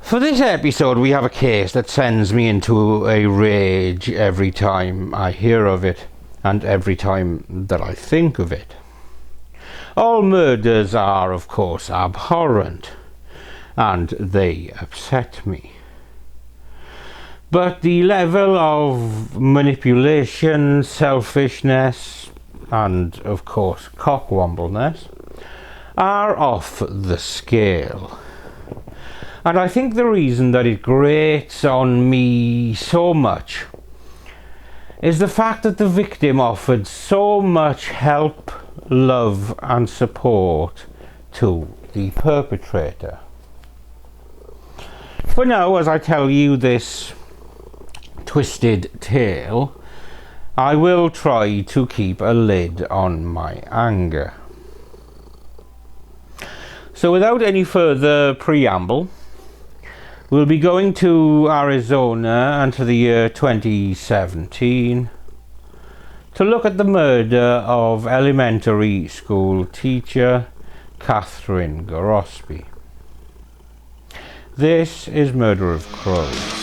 For this episode we have a case that sends me into a rage every time I hear of it and every time that I think of it. All murders are, of course, abhorrent and they upset me. But the level of manipulation, selfishness and, of course, cockwombleness are off the scale. And I think the reason that it grates on me so much is the fact that the victim offered so much help, love and support to the perpetrator. For now, as I tell you this twisted tale, I will try to keep a lid on my anger. So without any further preamble, we'll be going to Arizona and to the year 2017 to look at the murder of elementary school teacher Cathryn Gorospe. This is Murder of Crows.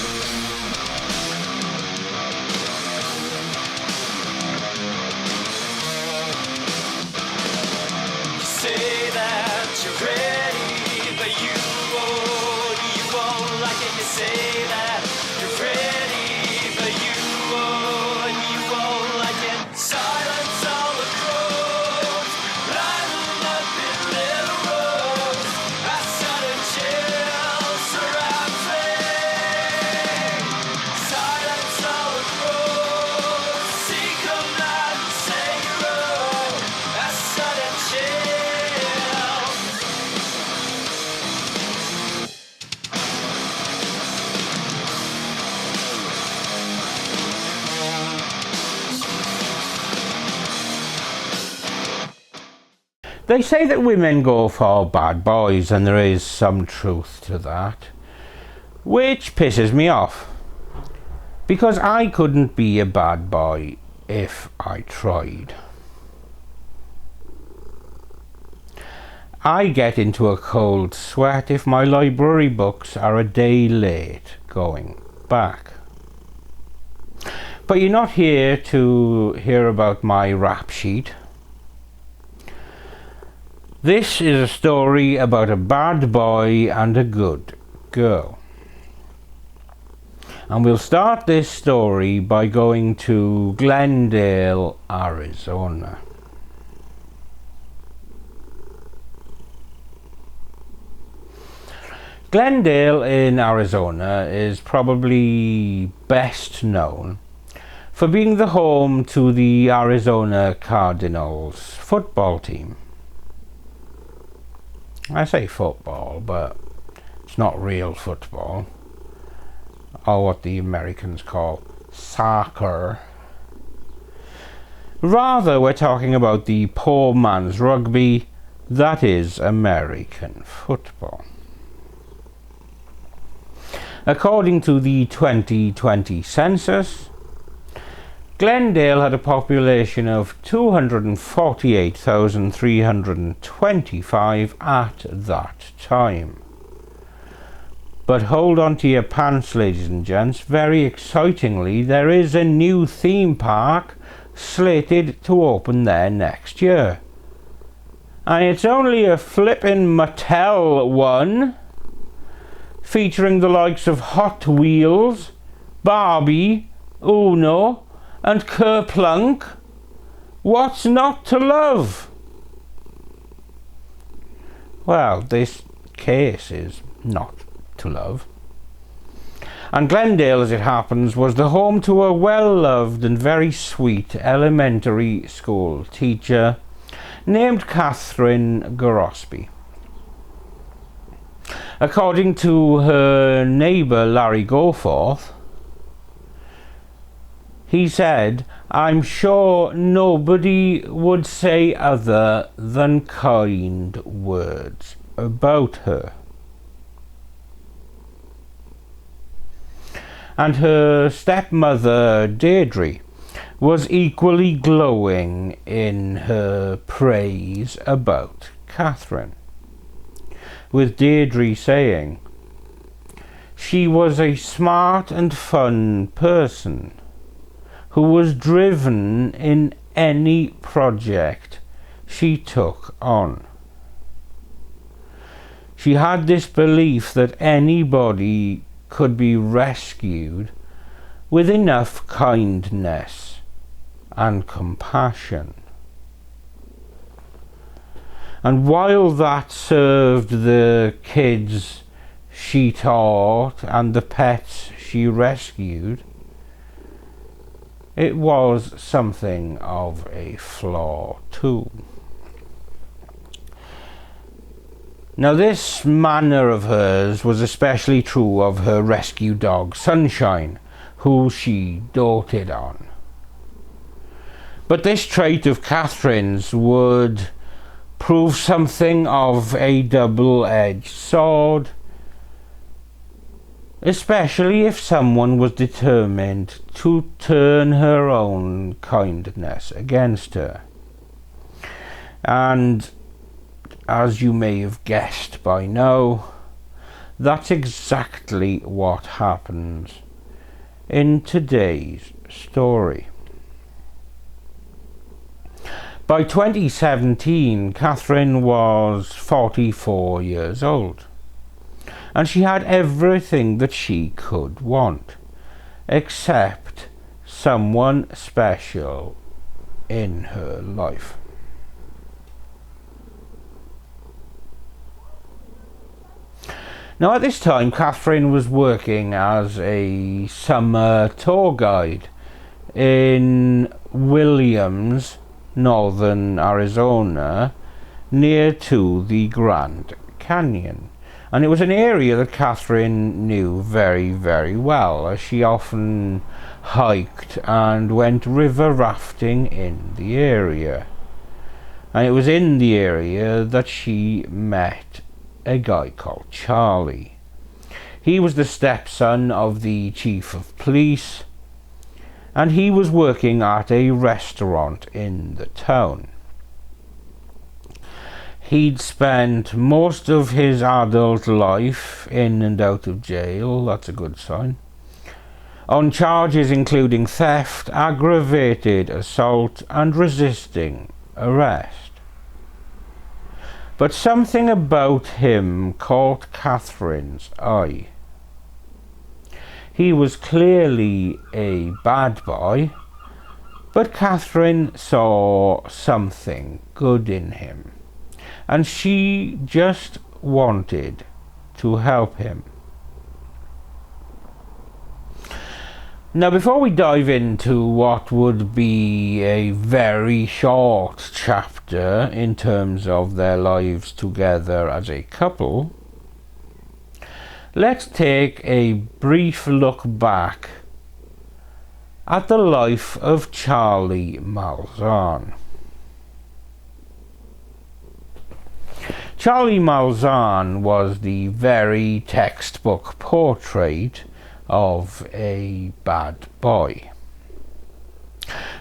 They say that women go for bad boys, and there is some truth to that, which pisses me off, because I couldn't be a bad boy if I tried. I get into a cold sweat if my library books are a day late going back. But you're not here to hear about my rap sheet. This is a story about a bad boy and a good girl. And we'll start this story by going to Glendale, Arizona. Glendale in Arizona is probably best known for being the home to the Arizona Cardinals football team. I say football, but it's not real football, or what the Americans call soccer. Rather, we're talking about the poor man's rugby, that is American football. According to the 2020 census, Glendale had a population of 248,325 at that time. But hold on to your pants, ladies and gents. Very excitingly, there is a new theme park slated to open there next year. And it's only a flippin' Mattel one, featuring the likes of Hot Wheels, Barbie, Uno, and Kerplunk. What's not to love? Well, this case is not to love. And Glendale, as it happens, was the home to a well-loved and very sweet elementary school teacher named Cathryn Gorospe. According to her neighbour Larry Goforth, he said, "I'm sure nobody would say other than kind words about her." And her stepmother Deirdre was equally glowing in her praise about Cathryn, with Deirdre saying, She was a smart and fun person who was driven in any project she took on. She had this belief that anybody could be rescued with enough kindness and compassion. And while that served the kids she taught and the pets she rescued, it was something of a flaw too. Now, this manner of hers was especially true of her rescue dog Sunshine, who she doted on. But this trait of Cathryn's would prove something of a double-edged sword, especially if someone was determined to turn her own kindness against her. And as you may have guessed by now, that's exactly what happens in today's story. By 2017, Cathryn was 44 years old, and she had everything that she could want, except someone special in her life. Now, at this time, Cathryn was working as a summer tour guide in Williams, northern Arizona, near to the Grand Canyon. And it was an area that Cathryn knew very, very well, as she often hiked and went river rafting in the area. And it was in the area that she met a guy called Charlie. He was the stepson of the chief of police, and he was working at a restaurant in the town. He'd spent most of his adult life in and out of jail, that's a good sign, on charges including theft, aggravated assault, and resisting arrest. But something about him caught Cathryn's eye. He was clearly a bad boy, but Cathryn saw something good in him, and she just wanted to help him. Now, before we dive into what would be a very short chapter in terms of their lives together as a couple, let's take a brief look back at the life of Charlie Malzahn. Charlie Malzahn was the very textbook portrait of a bad boy.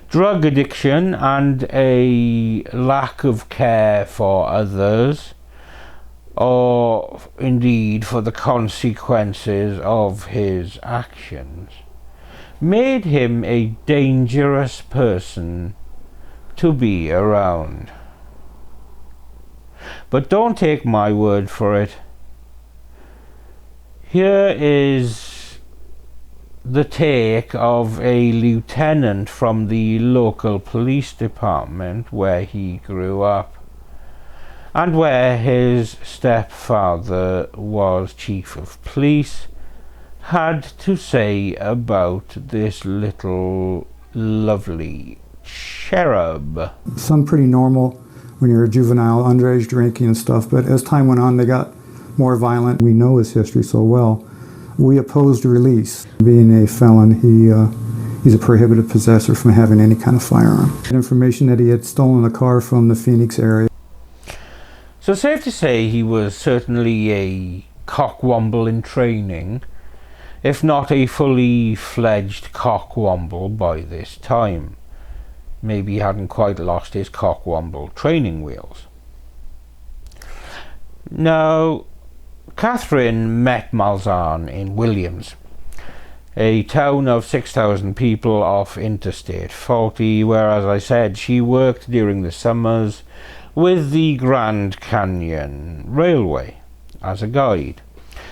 Drug addiction and a lack of care for others, or indeed for the consequences of his actions, made him a dangerous person to be around. But don't take my word for it. Here is the take of a lieutenant from the local police department where he grew up, and where his stepfather was chief of police, had to say about this little lovely cherub. Some pretty normal when you're a juvenile, underage drinking and stuff, but as time went on they got more violent. We know his history so well. We opposed release. Being a felon, he's a prohibited possessor from having any kind of firearm. Information that he had stolen a car from the Phoenix area. So safe to say he was certainly a cockwomble in training, if not a fully fledged cockwomble by this time. Maybe he hadn't quite lost his cockwomble training wheels. Now, Cathryn met Malzahn in Williams, a town of 6,000 people off Interstate 40, where, as I said, she worked during the summers with the Grand Canyon Railway as a guide,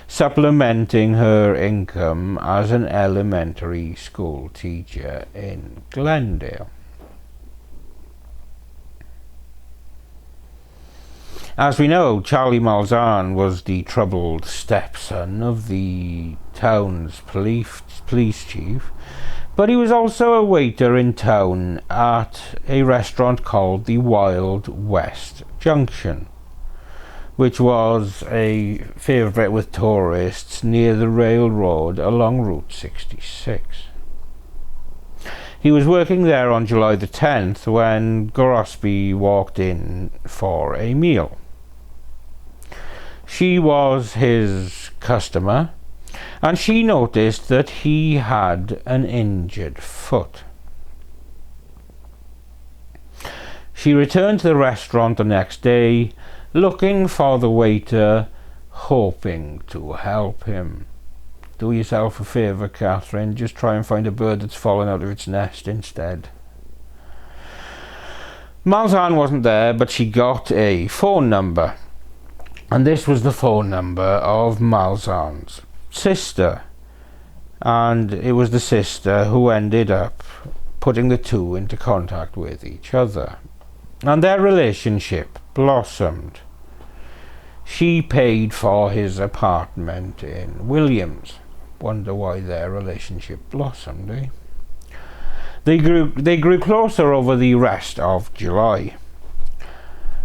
supplementing her income as an elementary school teacher in Glendale. As we know, Charlie Malzahn was the troubled stepson of the town's police chief, but he was also a waiter in town at a restaurant called the Wild West Junction, which was a favourite with tourists near the railroad along Route 66. He was working there on July the 10th when Gorospe walked in for a meal. She was his customer, and she noticed that he had an injured foot. She returned to the restaurant the next day, looking for the waiter, hoping to help him. Do yourself a favour, Cathryn, just try and find a bird that's fallen out of its nest instead. Malzahn wasn't there, but she got a phone number. And this was the phone number of Malzahn's sister. And it was the sister who ended up putting the two into contact with each other. And their relationship blossomed. She paid for his apartment in Williams. Wonder why their relationship blossomed, eh? They grew closer over the rest of July.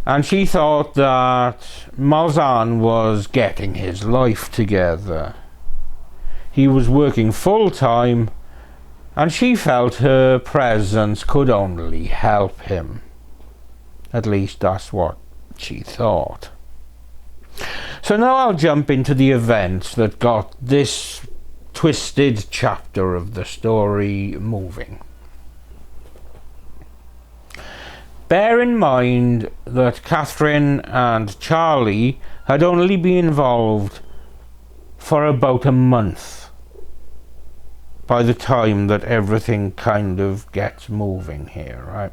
And she thought that Malzahn was getting his life together. He was working full-time, and she felt her presence could only help him. At least that's what she thought. So now I'll jump into the events that got this twisted chapter of the story moving. Bear in mind that Cathryn and Charlie had only been involved for about a month by the time that everything kind of gets moving here, right?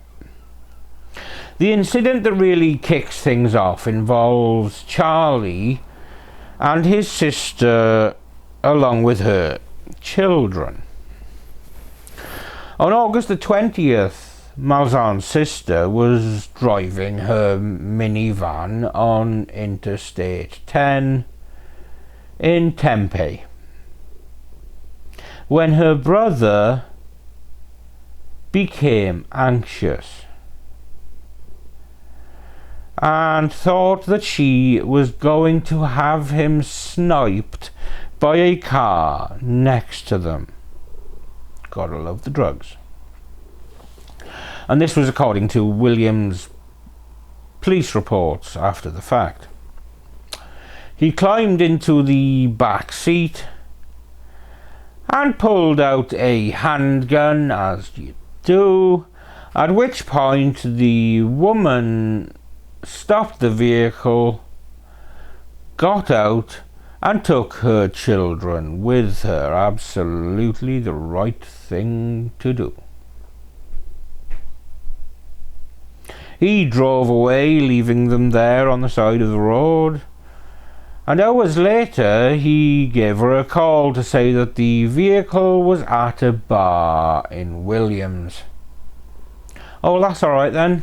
The incident that really kicks things off involves Charlie and his sister along with her children. On August the 20th, Malzahn's sister was driving her minivan on Interstate 10 in Tempe when her brother became anxious and thought that she was going to have him sniped by a car next to them. Gotta love the drugs. And this was according to Williams' police reports after the fact. He climbed into the back seat and pulled out a handgun, as you do, at which point the woman stopped the vehicle, got out, and took her children with her. Absolutely the right thing to do. He drove away, leaving them there on the side of the road. And hours later, he gave her a call to say that the vehicle was at a bar in Williams. Oh, well, that's all right then.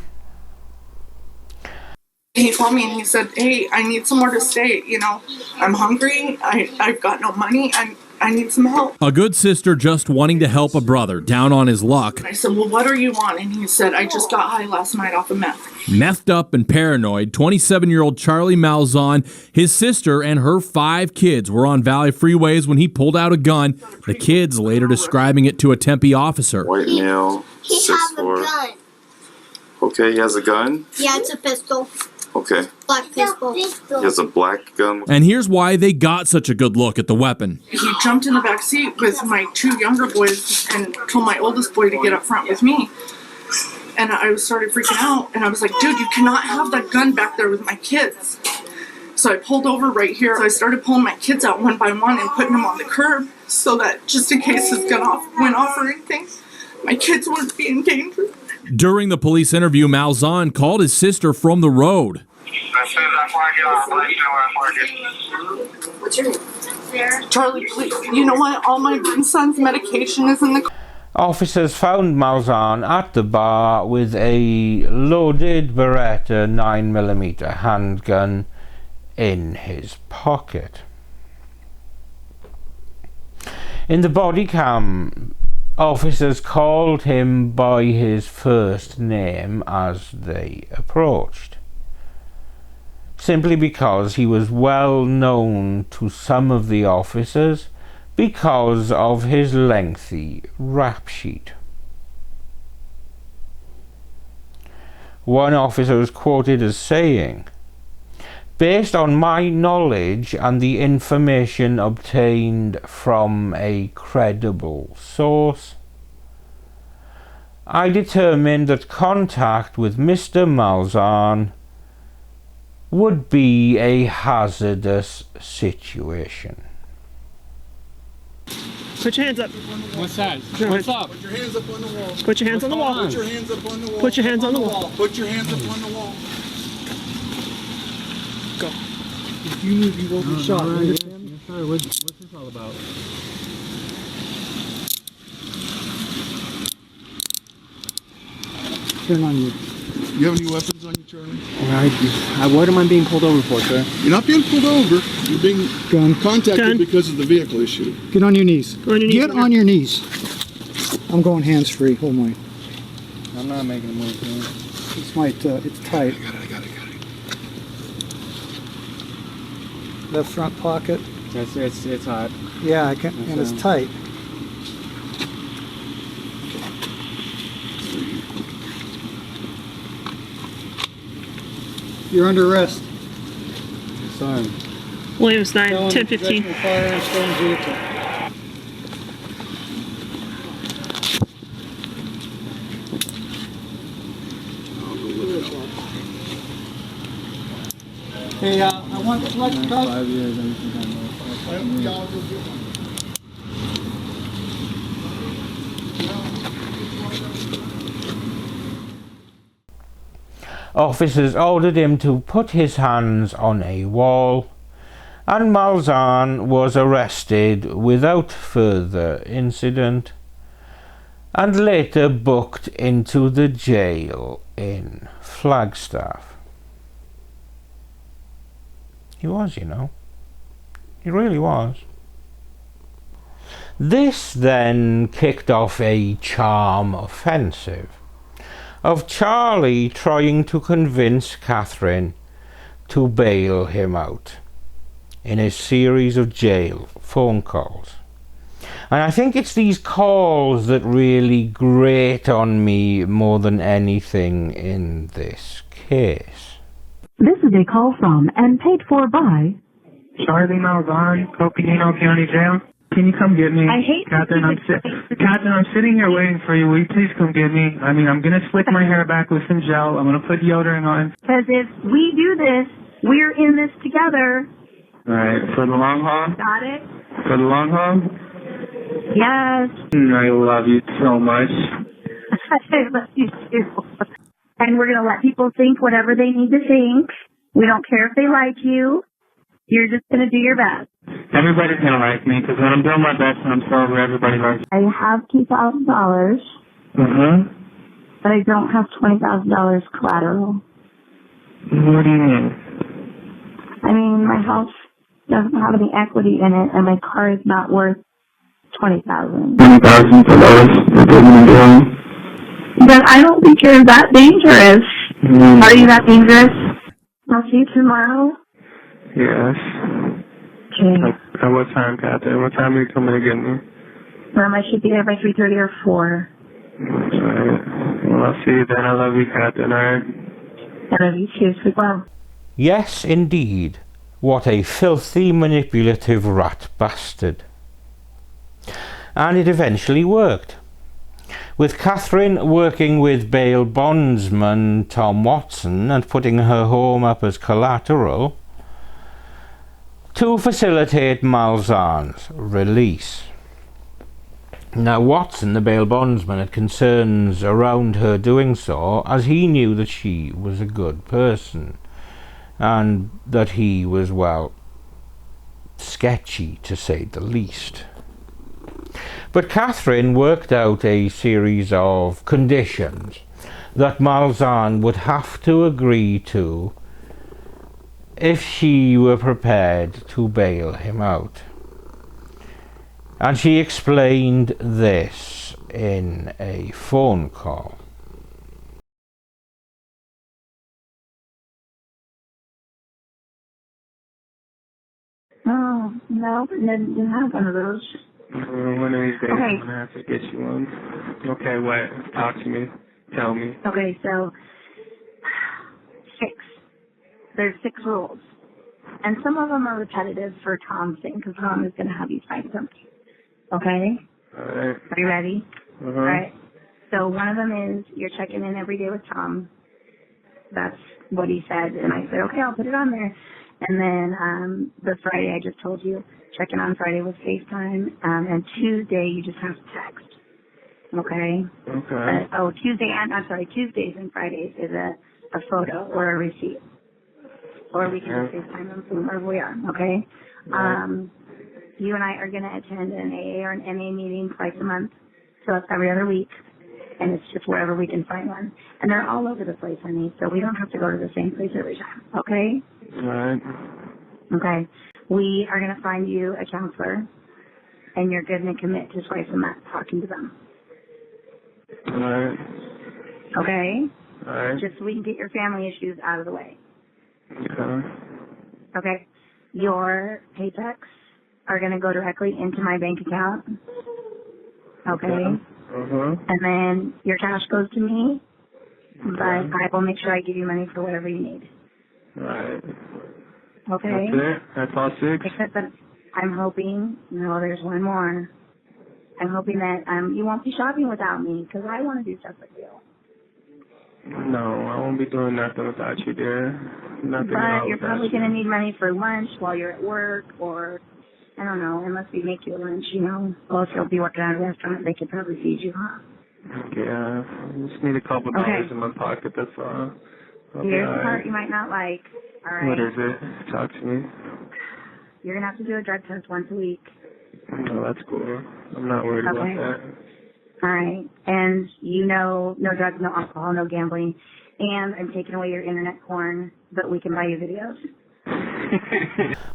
He called me and he said, "Hey, I need somewhere to stay. You know, I'm hungry. I've got no money. I need some help." A good sister just wanting to help a brother down on his luck. I said, "Well, what are you on?" And he said, "I just got high last night off of meth." Methed up and paranoid, 27-year-old Charlie Malzahn, his sister, and her 5 kids were on Valley freeways when he pulled out a gun, the kids later describing it to a Tempe officer. White male, He has a gun. Okay, he has a gun? Yeah, it's a pistol. Okay. Black pistol. He has a black gun. And here's why they got such a good look at the weapon. He jumped in the back seat with my 2 younger boys and told my oldest boy to get up front with me. And I started freaking out, and I was like, "Dude, you cannot have that gun back there with my kids." So I pulled over right here. So I started pulling my kids out one by one and putting them on the curb so that just in case this gun went off or anything, my kids wouldn't be in danger. During the police interview, Malzahn called his sister from the road. What's your name? Sarah. Charlie, please. You know what? All my son's medication is in the car. Officers found Malzahn at the bar with a loaded Beretta 9mm handgun in his pocket. In the body cam, officers called him by his first name as they approached, simply because he was well known to some of the officers because of his lengthy rap sheet. One officer was quoted as saying, "Based on my knowledge and the information obtained from a credible source, I determined that contact with Mr. Malzahn would be a hazardous situation." Put your hands up. What's that? What's up? Put your hands up on the wall. Put your hands on the wall. Put your hands up on the wall. Put your hands on the wall. Put your hands up on the wall. Go. If you move, you won't be shot. You understand? Yes, sir. What's this all about? Turn on you. You have any weapons on you, Charlie? What am I being pulled over for, sir? You're not being pulled over. You're being contacted because of the vehicle issue. Get on your knees. Go on your knees. Get on your knees. I'm going hands-free. Hold mine. I'm not making a move, man. This might, it's tight. I got it. Left front pocket. It's hot. Yeah, I can, and it's tight. You're under arrest. Sorry. Williams 9, 1015. Firearm, stolen vehicle. Hey, I want to collect the 5 years, everything I know. Officers ordered him to put his hands on a wall, and Malzahn was arrested without further incident and later booked into the jail in Flagstaff. He was, you know. He really was. This then kicked off a charm offensive of Charlie trying to convince Cathryn to bail him out in a series of jail phone calls. And I think it's these calls that really grate on me more than anything in this case. This is a call from and paid for by Charlie Malzahn, Coconino County Jail. Can you come get me? I hate Cathryn, Cathryn, I'm sitting here waiting for you. Will you please come get me? I mean, I'm going to slick my hair back with some gel. I'm going to put deodorant on. Because if we do this, we're in this together. All right, for the long haul? Got it? For the long haul? Yes. I love you so much. I love you too. And we're going to let people think whatever they need to think. We don't care if they like you. You're just going to do your best. Everybody's going to like me because when I'm doing my best and I'm sober, everybody likes me. I have $2,000, but I don't have $20,000 collateral. What do you mean? I mean, my house doesn't have any equity in it, and my car is not worth $20,000. $20,000 for those that didn't do. But I don't think you're that dangerous. Are you that dangerous? I'll see you tomorrow. Yes. Okay. At what time, Cathryn? What time are you coming to get me? I should be there by 3:30 or 4. Alright. Well, I'll see you then. I love you, Cathryn, alright? I love you too. Sleep well. Yes, indeed. What a filthy, manipulative rat bastard. And it eventually worked. With Cathryn working with bail bondsman Tom Watson and putting her home up as collateral, to facilitate Malzahn's release. Now Watson, the bail bondsman, had concerns around her doing so, as he knew that she was a good person and that he was, well, sketchy to say the least. But Cathryn worked out a series of conditions that Malzahn would have to agree to if she were prepared to bail him out. And she explained this in a phone call. Oh, no, didn't have one of those. One of these days Okay. I'm gonna have to get you one. Okay, what? Talk to me. Tell me. Okay, so 6. There's 6 rules. And some of them are repetitive for Tom's thing, because Tom is going to have you sign something. Okay? Alright. Are you ready? Uh-huh. Alright. So one of them is you're checking in every day with Tom. That's what he said. And I said, okay, I'll put it on there. And then the Friday I just told you, checking on Friday with FaceTime. And Tuesday you just have to text. Okay? Okay. Tuesdays and Fridays is a photo or a receipt. Or we can just FaceTime them from wherever we are, okay? You and I are going to attend an AA or an MA meeting twice a month. So it's every other week. And it's just wherever we can find one. And they're all over the place, honey, so we don't have to go to the same place every time, okay? Alright. Okay. We are going to find you a counselor, and you're going to commit to twice a month talking to them. Alright. Okay? Alright. Just so we can get your family issues out of the way. Okay. Okay. Your paychecks are going to go directly into my bank account. Okay. Uh-huh. And then your cash goes to me, but I will make sure I give you money for whatever you need. Alright. Okay. That's it? That's all 6? Except that I'm hoping, no, there's one more. I'm hoping that you won't be shopping without me, because I want to do stuff with you. No, I won't be doing nothing without you, dear. Nothing at But all you're without probably you. going to need money for lunch while you're at work, or, I don't know, unless we make you a lunch, you know. Well, if you'll be working at a restaurant, they could probably feed you, huh? Yeah, I just need a couple dollars in my pocket, that's all. Here's the part you might not like. All right. What is it? Talk to me. You're going to have to do a drug test once a week. No, that's cool. I'm not worried about that. All right. And you know, no drugs, no alcohol, no gambling. And I'm taking away your internet porn, but we can buy you videos.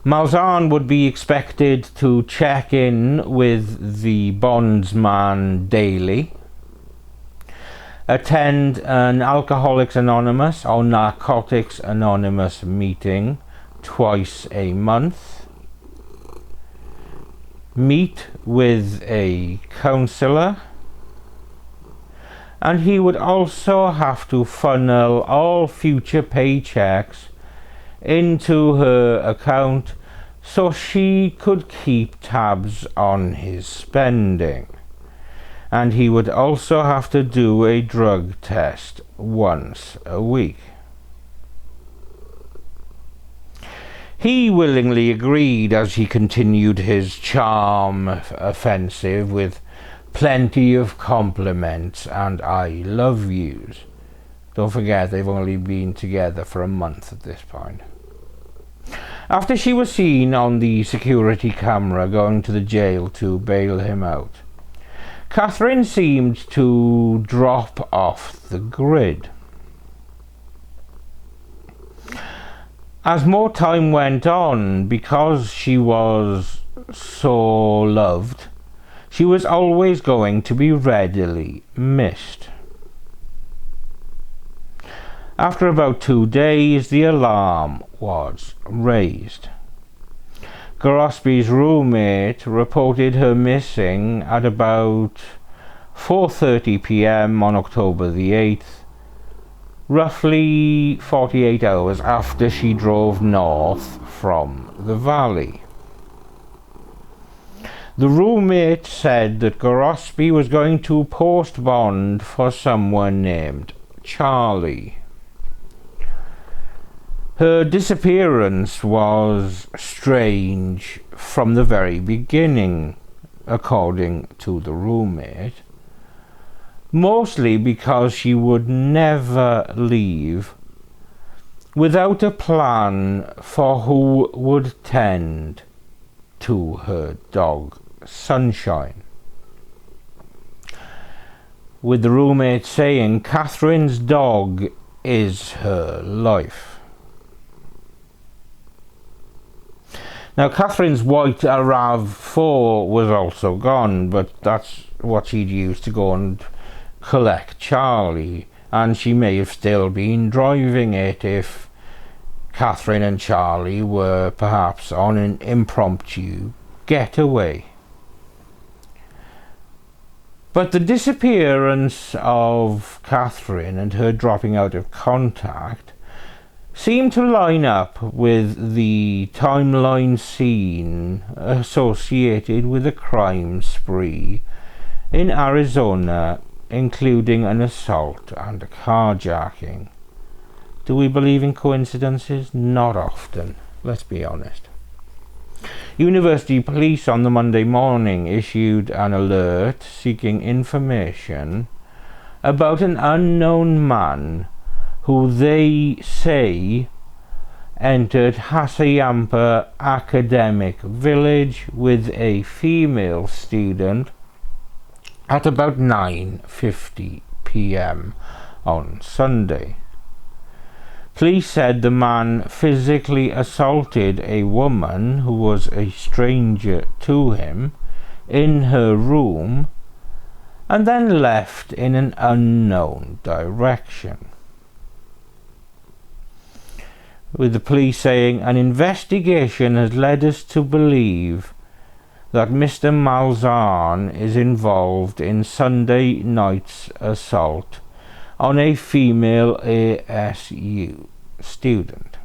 Malzahn would be expected to check in with the bondsman daily, attend an Alcoholics Anonymous or Narcotics Anonymous meeting twice a month, meet with a counsellor, and he would also have to funnel all future paychecks into her account so she could keep tabs on his spending. And he would also have to do a drug test once a week. He willingly agreed as he continued his charm offensive with plenty of compliments and I love yous. Don't forget, they've only been together for a month at this point. After she was seen on the security camera going to the jail to bail him out, Cathryn seemed to drop off the grid. As more time went on, because she was so loved, she was always going to be readily missed. After about 2 days, the alarm was raised. Gorospe's roommate reported her missing at about 4:30 p.m. on October the 8th, roughly 48 hours after she drove north from the valley. The roommate said that Gorospe was going to post bond for someone named Charlie. Her disappearance was strange from the very beginning, according to the roommate, mostly because she would never leave without a plan for who would tend to her dog Sunshine, with the roommate saying Cathryn's dog is her life. Now, Cathryn's white RAV4 was also gone, but that's what she'd used to go and collect Charlie, and she may have still been driving it if Cathryn and Charlie were perhaps on an impromptu getaway. But the disappearance of Cathryn and her dropping out of contact seem to line up with the timeline scene associated with a crime spree in Arizona, including an assault and a carjacking. Do we believe in coincidences? Not often, let's be honest. University police on the Monday morning issued an alert seeking information about an unknown man who they say entered Hassayampa Academic Village with a female student at about 9:50 p.m. on Sunday. Police said the man physically assaulted a woman who was a stranger to him in her room and then left in an unknown direction, with the police saying an investigation has led us to believe that Mr. Malzahn is involved in Sunday night's assault on a female ASU student.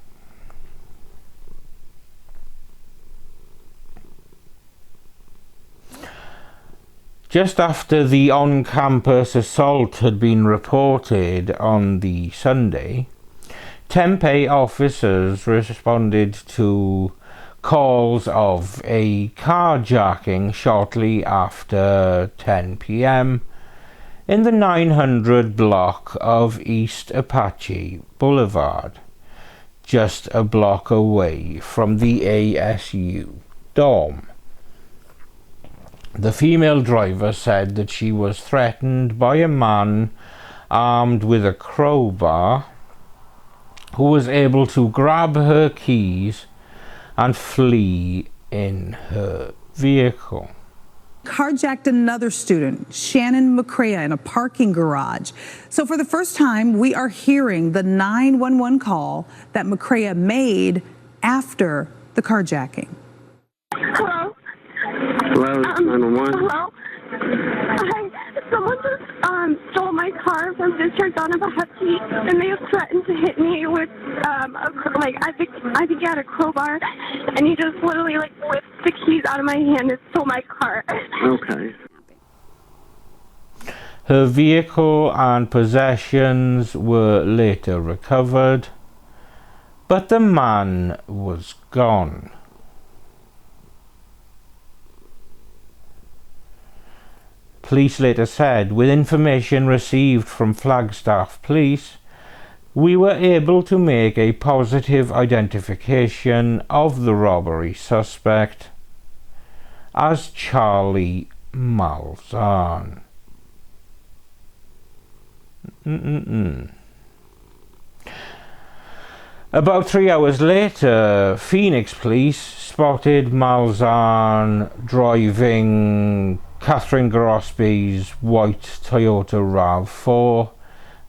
Just after the on-campus assault had been reported on the Sunday, Tempe officers responded to calls of a carjacking shortly after 10 p.m. in the 900 block of East Apache Boulevard, just a block away from the ASU dorm. The female driver said that she was threatened by a man armed with a crowbar who was able to grab her keys and flee in her vehicle. Carjacked another student, Shannon McCrea, in a parking garage. So for the first time, we are hearing the 911 call that McCrea made after the carjacking. Hello? Hello, 911. Hello? Hi. Someone just stole my car from District on Apache, and they threatened to hit me with I think he had a crowbar, and he just literally whipped the keys out of my hand and stole my car. Okay. Her vehicle and possessions were later recovered, but the man was gone. Police later said, with information received from Flagstaff Police, we were able to make a positive identification of the robbery suspect as Charlie Malzahn. About 3 hours later, Phoenix police spotted Malzahn driving Cathryn Gorospe's white Toyota RAV4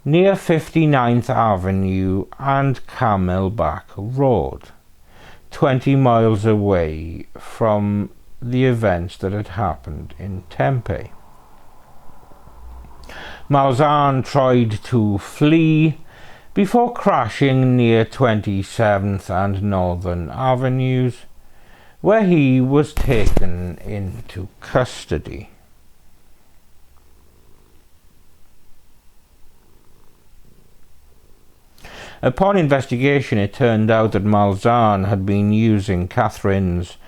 near 59th Avenue and Camelback Road, 20 miles away from the events that had happened in Tempe. Malzahn tried to flee before crashing near 27th and Northern Avenues, where he was taken into custody. Upon investigation, it turned out that Malzahn had been using Cathryn's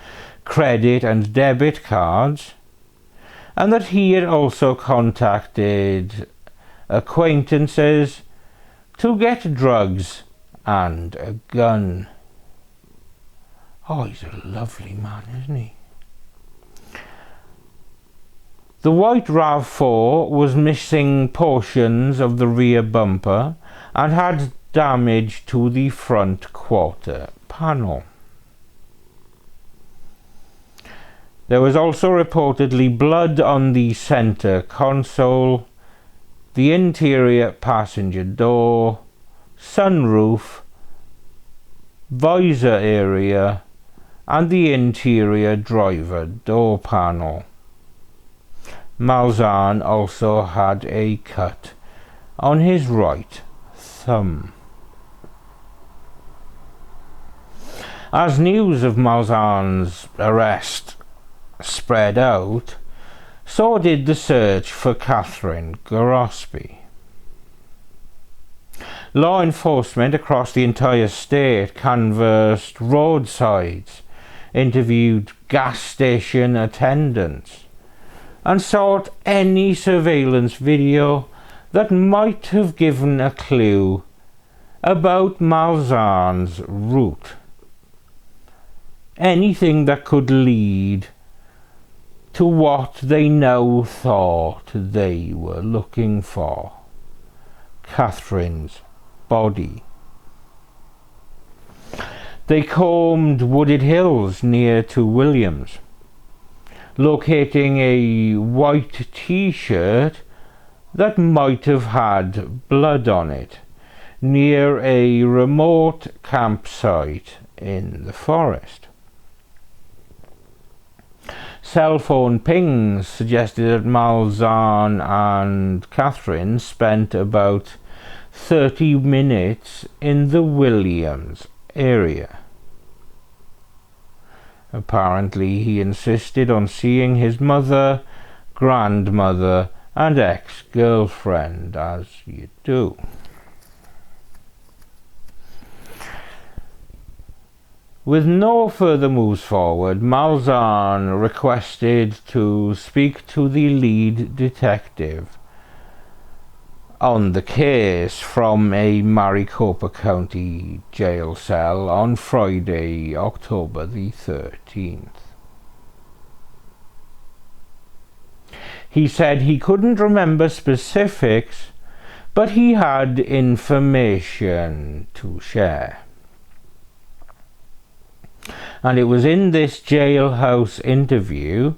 credit and debit cards, and that he had also contacted acquaintances to get drugs and a gun. Oh, he's a lovely man, isn't he? The white RAV4 was missing portions of the rear bumper and had damage to the front quarter panel. There was also reportedly blood on the center console, the interior passenger door, sunroof, visor area, and the interior driver door panel. Malzahn also had a cut on his right thumb. As news of Malzahn's arrest spread out, so did the search for Cathryn Gorospe. Law enforcement across the entire state canvassed roadsides, interviewed gas station attendants, and sought any surveillance video that might have given a clue about Malzahn's route. Anything that could lead to what they now thought they were looking for: Cathryn's body. They combed wooded hills near to Williams, locating a white t-shirt that might have had blood on it near a remote campsite in the forest. Cell phone pings suggested that Malzahn and Cathryn spent about 30 minutes in the Williams area. Apparently, he insisted on seeing his mother, grandmother, and ex-girlfriend, as you do. With no further moves forward, Malzahn requested to speak to the lead detective on the case from a Maricopa County jail cell on Friday, October the 13th. He said he couldn't remember specifics, but he had information to share. And it was in this jailhouse interview,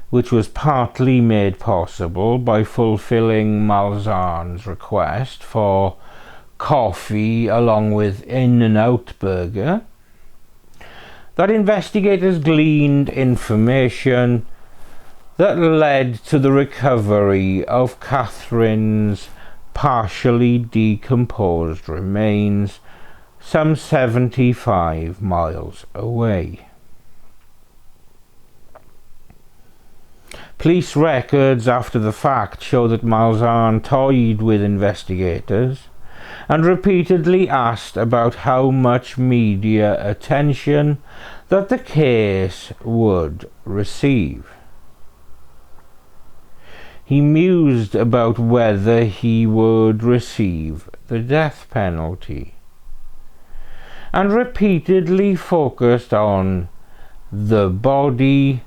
which was partly made possible by fulfilling Malzahn's request for coffee along with In-N-Out Burger, that investigators gleaned information that led to the recovery of Cathryn's partially decomposed remains some 75 miles away. Police records after the fact show that Malzahn toyed with investigators and repeatedly asked about how much media attention that the case would receive. He mused about whether he would receive the death penalty, and repeatedly focused on the body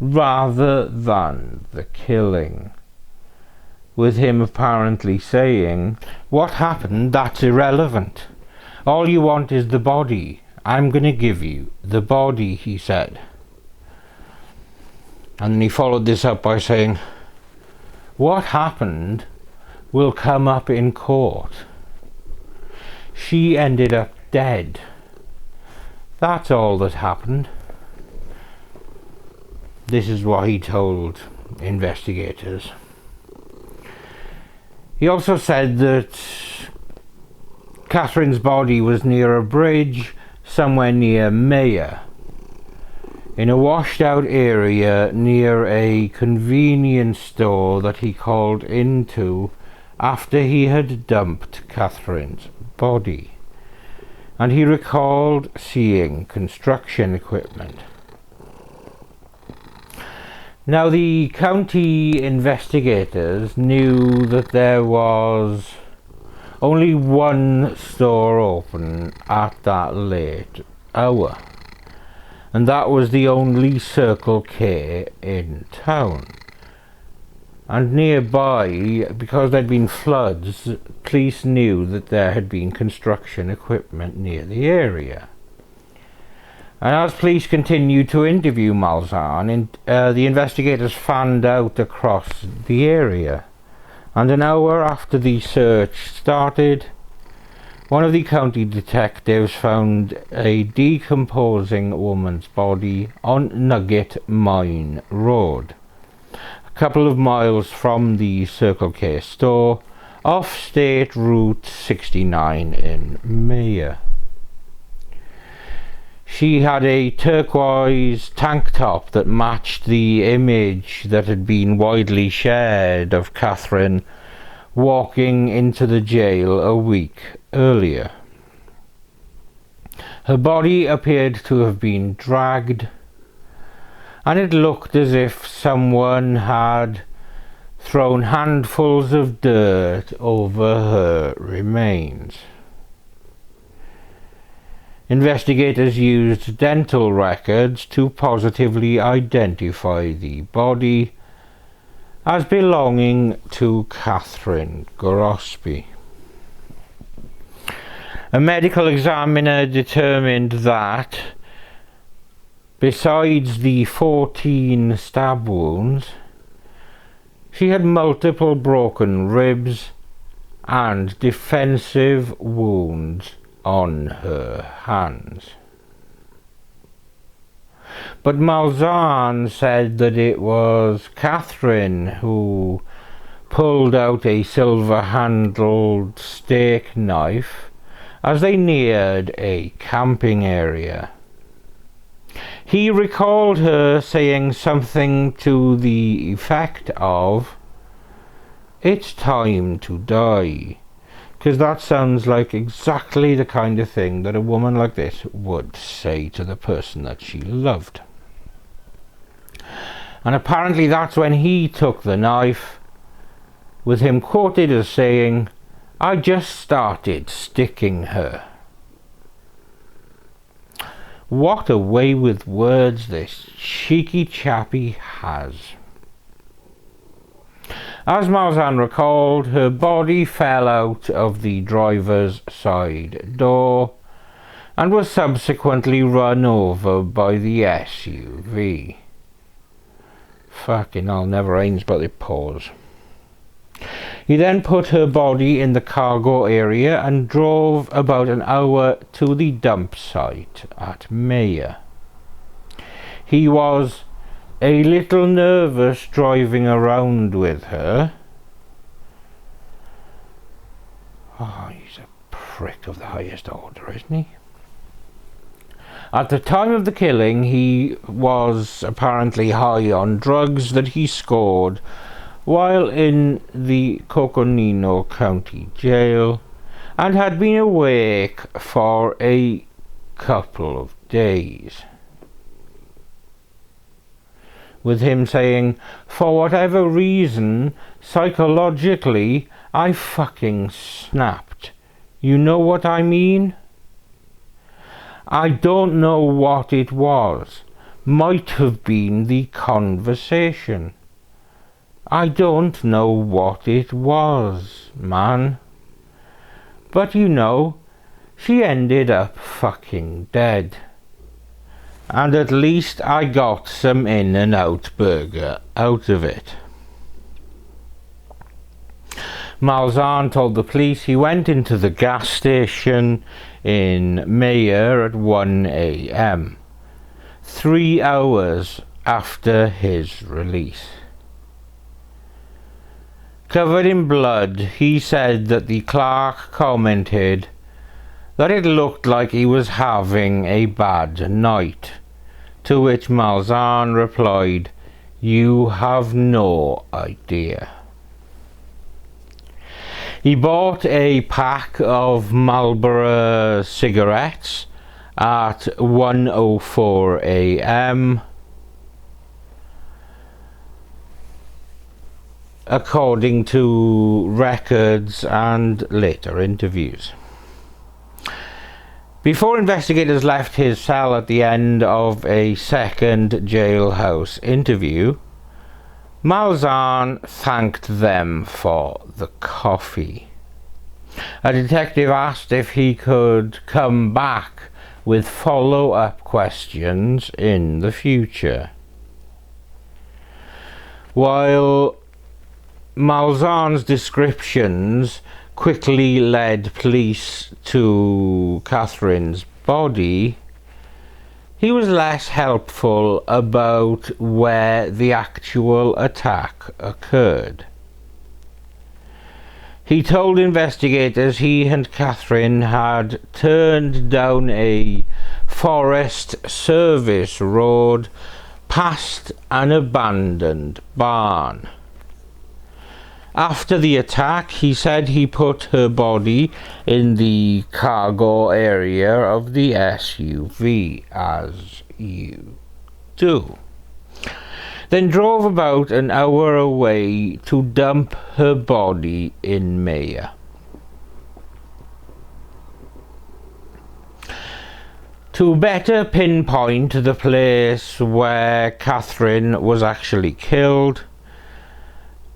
rather than the killing, with him apparently saying, "What happened, that's irrelevant. All you want is the body. I'm going to give you the body," he said. And then he followed this up by saying, "What happened will come up in court. She ended up dead. That's all that happened." This is what he told investigators. He also said that Cathryn's body was near a bridge somewhere near Mayer, in a washed out area near a convenience store that he called into after he had dumped Cathryn's body, and he recalled seeing construction equipment. Now, the county investigators knew that there was only one store open at that late hour, and that was the only Circle K in town. And nearby, because there'd been floods, police knew that there had been construction equipment near the area. And as police continued to interview Malzahn, the investigators fanned out across the area. And an hour after the search started, one of the county detectives found a decomposing woman's body on Nugget Mine Road, a couple of miles from the Circle K store, off State Route 69 in Mayer. She had a turquoise tank top that matched the image that had been widely shared of Cathryn walking into the jail a week earlier. Her body appeared to have been dragged, and it looked as if someone had thrown handfuls of dirt over her remains. Investigators used dental records to positively identify the body as belonging to Cathryn Gorospe. A medical examiner determined that, besides the 14 stab wounds, she had multiple broken ribs and defensive wounds on her hands. But Malzahn said that it was Cathryn who pulled out a silver-handled steak knife as they neared a camping area. He recalled her saying something to the effect of, "It's time to die," because that sounds like exactly the kind of thing that a woman like this would say to the person that she loved. And apparently that's when he took the knife, with him quoted as saying, "I just started sticking her." What a way with words this cheeky chappie has. As Malzahn recalled, her body fell out of the driver's side door and was subsequently run over by the SUV. Fucking hell, never ends but they pause. He then put her body in the cargo area and drove about an hour to the dump site at Mayer. He was a little nervous driving around with her. Oh, he's a prick of the highest order, isn't he? At the time of the killing, he was apparently high on drugs that he scored while in the Coconino County Jail and had been awake for a couple of days, with him saying, "For whatever reason, psychologically, I fucking snapped. You know what I mean? I don't know what it was. Might have been the conversation. I don't know what it was, man. But you know, she ended up fucking dead. And at least I got some In-N-Out burger out of it." Malzahn told the police he went into the gas station in Mayer at 1 a.m, 3 hours after his release. Covered in blood, he said that the clerk commented that it looked like he was having a bad night, to which Malzahn replied, "You have no idea." He bought a pack of Marlboro cigarettes at 1:04 a.m. according to records and later interviews. Before investigators left his cell at the end of a second jailhouse interview, Malzahn thanked them for the coffee. A detective asked if he could come back with follow-up questions in the future. While Malzahn's descriptions quickly led police to Cathryn's body, he was less helpful about where the actual attack occurred. He told investigators he and Cathryn had turned down a Forest Service road past an abandoned barn. After the attack, he said he put her body in the cargo area of the SUV, as you do, then drove about an hour away to dump her body in Maya. To better pinpoint the place where Cathryn was actually killed,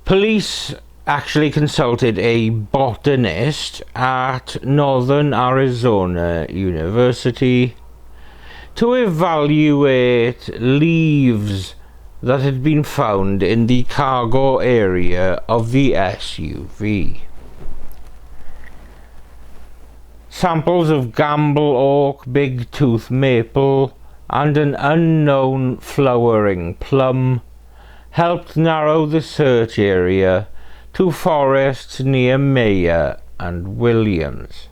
police actually consulted a botanist at Northern Arizona University to evaluate leaves that had been found in the cargo area of the SUV. Samples of gamble oak, big-tooth maple, and an unknown flowering plum helped narrow the search area to forests near Maya and Williams.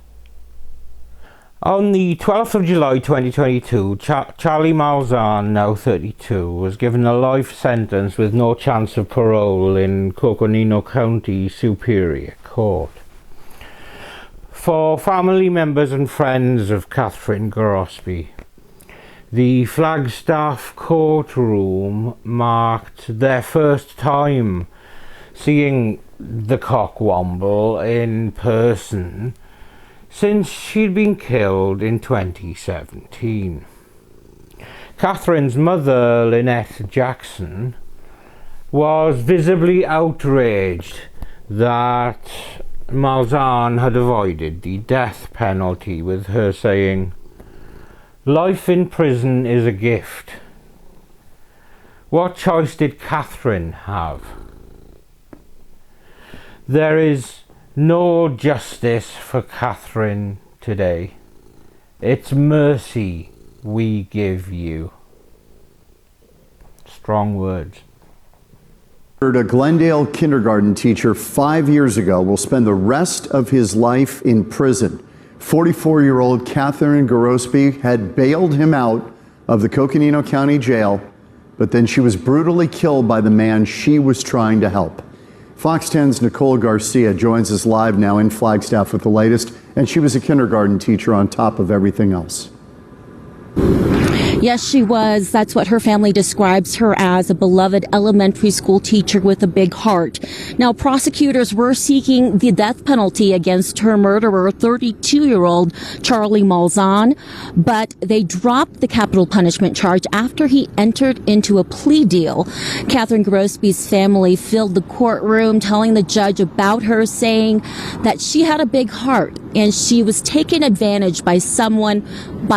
On the 12th of July 2022, Charlie Malzahn, now 32, was given a life sentence with no chance of parole in Coconino County Superior Court. For family members and friends of Cathryn Gorospe, the Flagstaff courtroom marked their first time seeing the Cockwomble in person since she'd been killed in 2017. Cathryn's mother, Lynette Jackson, was visibly outraged that Malzahn had avoided the death penalty, with her saying, "Life in prison is a gift. What choice did Cathryn have? There is no justice for Cathryn today. It's mercy we give you." Strong words. A Glendale kindergarten teacher 5 years ago will spend the rest of his life in prison. 44-year-old Cathryn Gorospe had bailed him out of the Coconino County Jail, but then she was brutally killed by the man she was trying to help. Fox 10's Nicole Garcia joins us live now in Flagstaff with the latest, and she was a kindergarten teacher on top of everything else. Yes, she was. That's what her family describes her as, a beloved elementary school teacher with a big heart. Now, prosecutors were seeking the death penalty against her murderer, 32-year-old Charlie Malzahn, but they dropped the capital punishment charge after he entered into a plea deal. Cathryn Gorospe's family filled the courtroom telling the judge about her, saying that she had a big heart and she was taken advantage by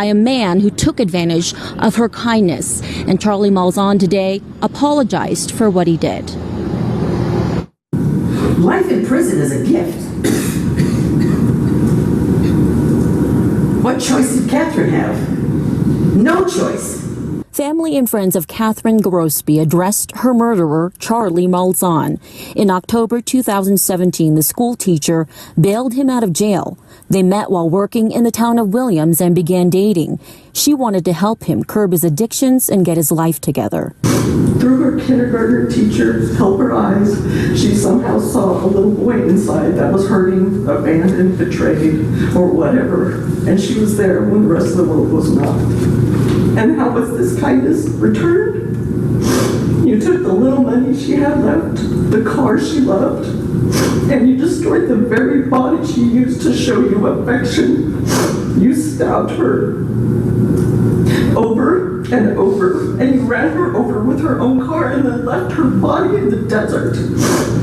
a man who took advantage of her kindness. And Charlie Malzahn today apologized for what he did. Life in prison is a gift. What choice did Cathryn have? No choice. Family and friends of Cathryn Gorospe addressed her murderer, Charlie Malzahn. In October 2017, the school teacher bailed him out of jail. They met while working in the town of Williams and began dating. She wanted to help him curb his addictions and get his life together. Through her kindergarten teacher's helper eyes, she somehow saw a little boy inside that was hurting, abandoned, betrayed, or whatever. And she was there when the rest of the world was not. And how was this kindness returned? You took the little money she had left, the car she loved, and you destroyed the very body she used to show you affection. You stabbed her over and over, and you ran her over with her own car and then left her body in the desert.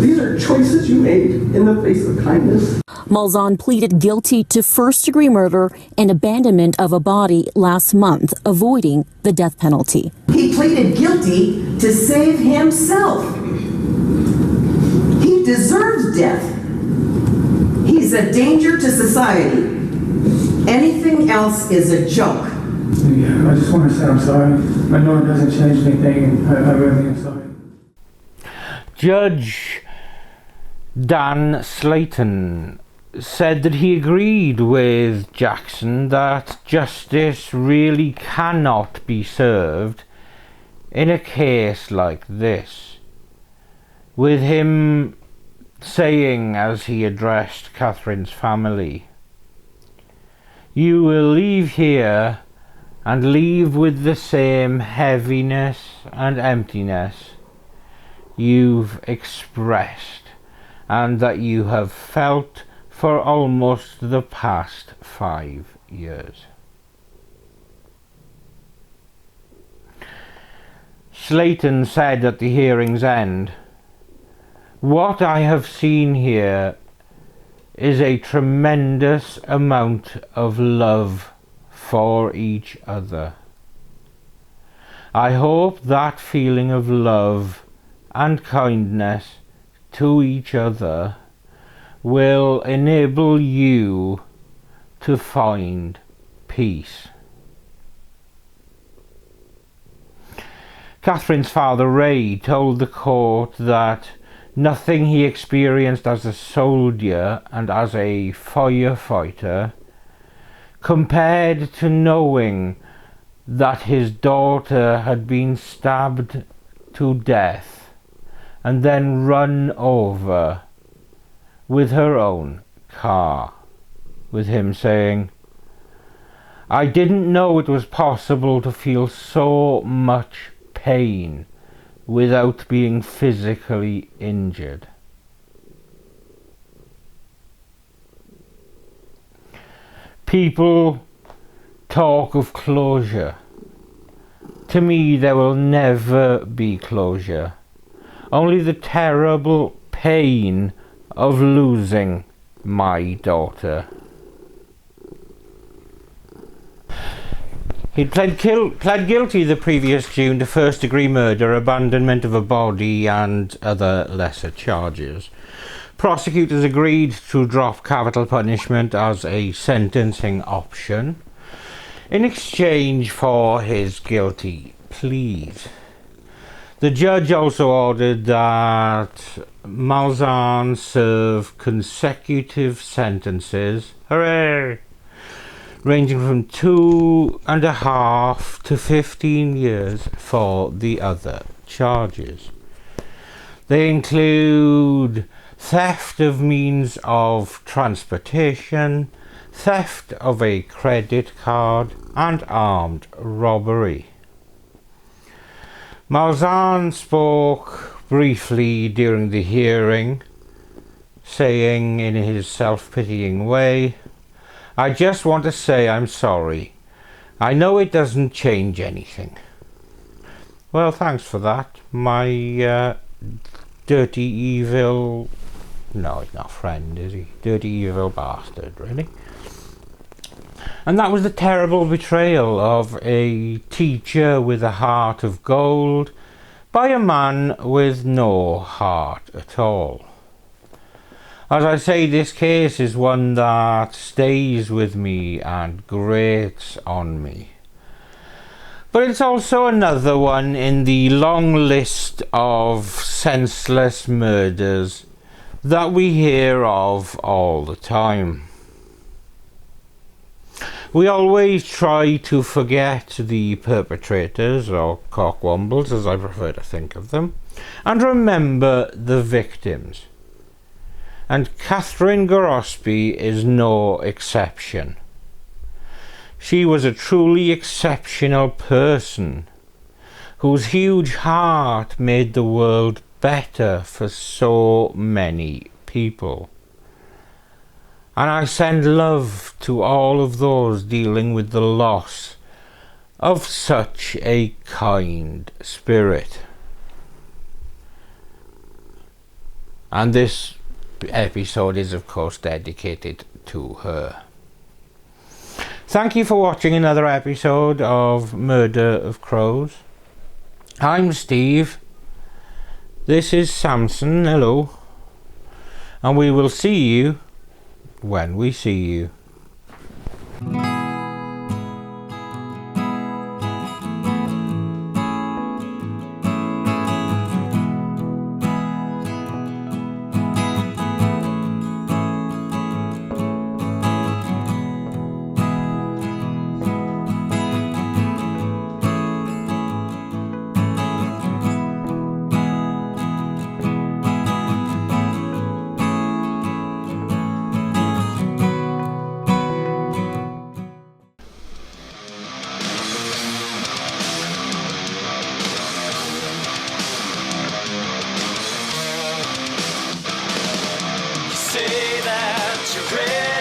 These are choices you made in the face of kindness. Malzahn pleaded guilty to first-degree murder and abandonment of a body last month, avoiding the death penalty. He pleaded guilty to save himself. He deserves death. He's a danger to society. Anything else is a joke. Yeah, I just want to say I'm sorry. I know it doesn't change anything. I really am sorry. Judge Dan Slayton said that he agreed with Jackson that justice really cannot be served in a case like this, with him saying as he addressed Cathryn's family, "You will leave here and leave with the same heaviness and emptiness you've expressed and that you have felt for almost the past 5 years." Slayton said at the hearing's end, "What I have seen here is a tremendous amount of love for each other. I hope that feeling of love and kindness to each other will enable you to find peace." Cathryn's father, Ray, told the court that nothing he experienced as a soldier and as a firefighter compared to knowing that his daughter had been stabbed to death and then run over with her own car, with him saying, "I didn't know it was possible to feel so much pain without being physically injured." People talk of closure. To me, there will never be closure. Only the terrible pain of losing my daughter. He pled guilty the previous June to first-degree murder, abandonment of a body and other lesser charges. Prosecutors agreed to drop capital punishment as a sentencing option in exchange for his guilty pleas. The judge also ordered that Malzahn serve consecutive sentences, hooray, ranging from 2.5 to 15 years for the other charges. They include theft of means of transportation, theft of a credit card, and armed robbery. Malzahn spoke briefly during the hearing, saying in his self-pitying way, "I just want to say I'm sorry. I know it doesn't change anything." Well, thanks for that, my dirty evil... No, he's not friend, is he? Dirty evil bastard, really. And that was the terrible betrayal of a teacher with a heart of gold by a man with no heart at all. As I say, this case is one that stays with me and grates on me. But it's also another one in the long list of senseless murders that we hear of all the time. We always try to forget the perpetrators, or cockwombles as I prefer to think of them, and remember the victims. And Cathryn Gorospe is no exception. She was a truly exceptional person whose huge heart made the world better for so many people. And I send love to all of those dealing with the loss of such a kind spirit. And this episode is of course dedicated to her. Thank you for watching another episode of Murder of Crows. I'm Steve. This is Samson. Hello. And we will see you when we see you. Say that you're ready.